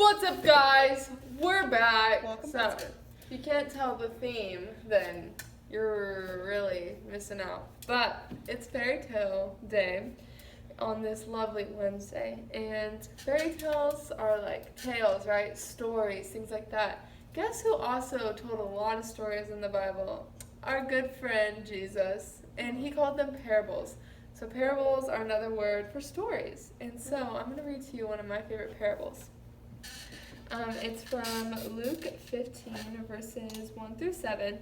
What's up, guys? We're back. Welcome so, back. if you can't tell the theme, then you're really missing out. But it's fairy tale day on this lovely Wednesday, and fairy tales are like tales, right? Stories, things like that. Guess who also told a lot of stories in the Bible? Our good friend Jesus, and he called them parables. So parables are another word for stories. And so I'm going to read to you one of my favorite parables. It's from Luke 15, verses 1 through 7.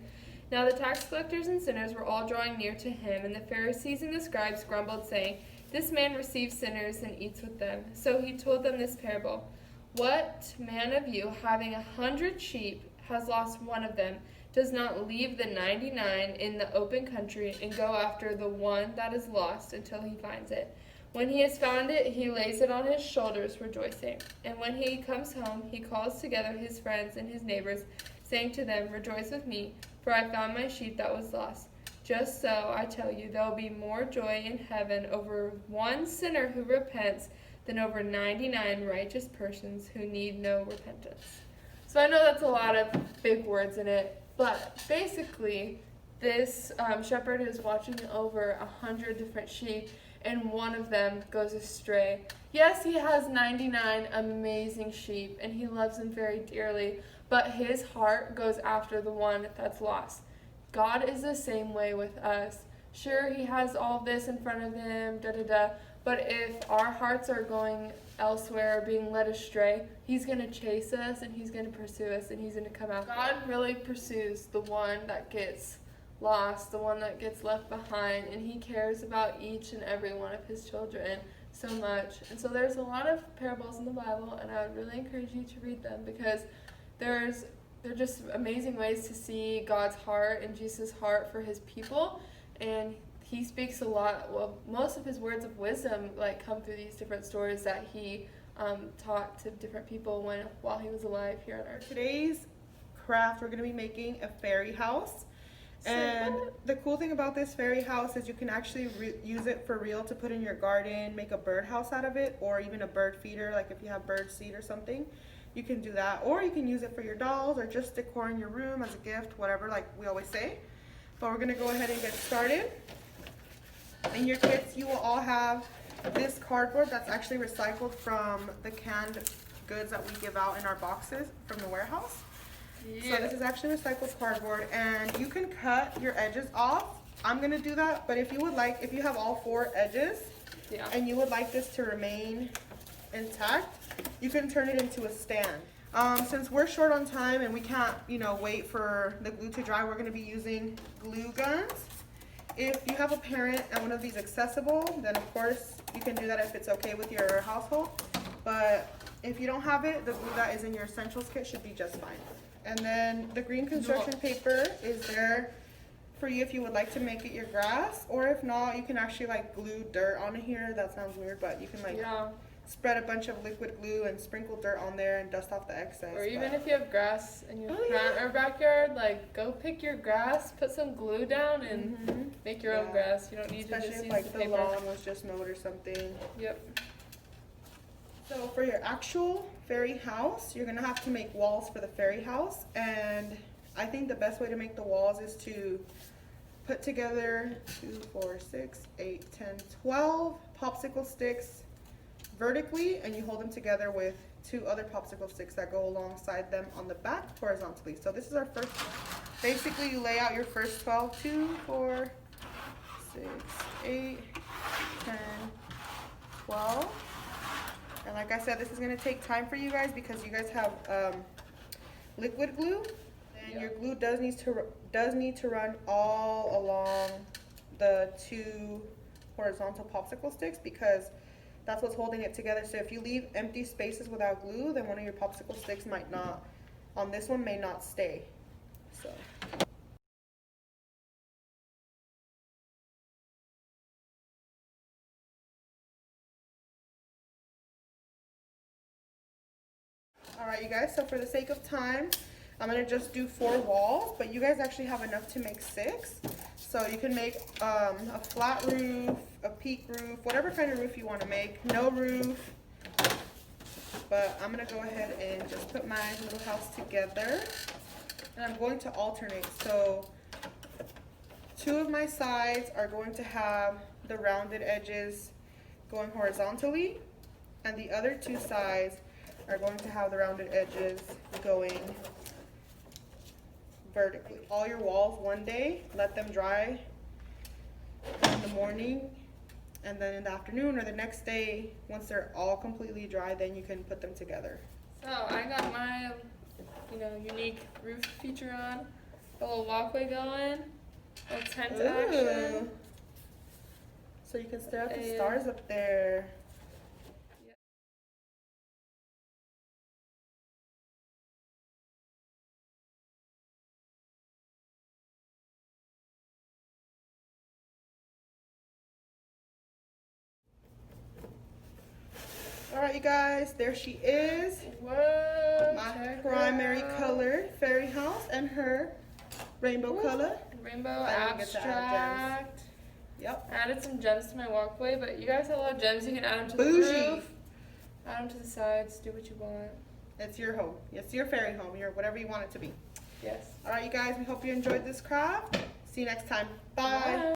Now the tax collectors and sinners were all drawing near to him, and the Pharisees and the scribes grumbled, saying, "This man receives sinners and eats with them." So he told them this parable. "What man of you, having 100 sheep, has lost one of them, does not leave the 99 in the open country and go after the one that is lost until he finds it? When he has found it, he lays it on his shoulders, rejoicing. And when he comes home, he calls together his friends and his neighbors, saying to them, 'Rejoice with me, for I found my sheep that was lost.' Just so, I tell you, there will be more joy in heaven over one sinner who repents than over 99 righteous persons who need no repentance." So I know that's a lot of big words in it, but basically, this shepherd is watching over 100 different sheep, and one of them goes astray. Yes, he has 99 amazing sheep, and he loves them very dearly, but his heart goes after the one that's lost. God is the same way with us. Sure, he has all this in front of him, but if our hearts are going elsewhere, being led astray, he's going to chase us, and he's going to pursue us, and he's going to come out. God really pursues the one that gets lost, the one that gets left behind, and he cares about each and every one of his children so much. And so there's a lot of parables in the Bible, and I would really encourage you to read them, because they're just amazing ways to see God's heart and Jesus' heart for his people. And he speaks a lot, well, most of his words of wisdom come through these different stories that he taught to different people while he was alive here on earth. Today's craft, we're going to be making a fairy house. And the cool thing about this fairy house is you can actually use it for real to put in your garden, make a bird house out of it, or even a bird feeder, like if you have bird seed or something, you can do that. Or you can use it for your dolls or just decor in your room as a gift, whatever, like we always say. But we're going to go ahead and get started. And your kits, you will all have this cardboard that's actually recycled from the canned goods that we give out in our boxes from the warehouse. Yeah. So this is actually recycled cardboard, and you can cut your edges off. I'm going to do that, but if you would like, if you have all 4 edges, and you would like this to remain intact, you can turn it into a stand. Since we're short on time and we can't, wait for the glue to dry, we're going to be using glue guns. If you have a parent and one of these accessible, then of course you can do that if it's okay with your household. But if you don't have it, the glue that is in your essentials kit should be just fine. And then the green construction paper is there for you if you would like to make it your grass, or if not, you can actually glue dirt on here. That sounds weird, but you can spread a bunch of liquid glue and sprinkle dirt on there and dust off the excess. Or even if you have grass in your front or backyard, go pick your grass, put some glue down, and make your own grass. You don't need to just use the paper. The lawn was just mowed or something. Yep. So for your actual fairy house, you're going to have to make walls for the fairy house. And I think the best way to make the walls is to put together 2, 4, 6, 8, 10, 12 popsicle sticks vertically, and you hold them together with 2 other popsicle sticks that go alongside them on the back horizontally. So this is our first one. Basically, you lay out your first 12, 2, 4, 6, 8, 10, 12. And like I said, this is going to take time for you guys because you guys have liquid glue, and your glue does need to run all along the 2 horizontal popsicle sticks, because that's what's holding it together. So if you leave empty spaces without glue, then one of your popsicle sticks might not, on this one, may not stay. So. Alright, you guys, so for the sake of time, I'm going to just do 4 walls, but you guys actually have enough to make 6. So you can make a flat roof, a peak roof, whatever kind of roof you want to make, no roof, But I'm gonna go ahead and just put my little house together. And I'm going to alternate. So 2 of my sides are going to have the rounded edges going horizontally, and the other 2 sides are going to have the rounded edges going vertically. All your walls one day, let them dry in the morning, and then in the afternoon or the next day, once they're all completely dry, then you can put them together. So I got my, unique roof feature on, a little walkway going, a little tent action. So you can stare at the stars up there. Alright, you guys, there she is. Whoa! My primary color, Fairyhouse, and her rainbow color. Rainbow abstract. Yep. Added some gems to my walkway, but you guys have a lot of gems. You can add them to Bougie. the roof, add them to the sides, do what you want. It's your home. It's your fairy home. Your whatever you want it to be. Yes. Alright, you guys, we hope you enjoyed this craft. See you next time. Bye. Bye.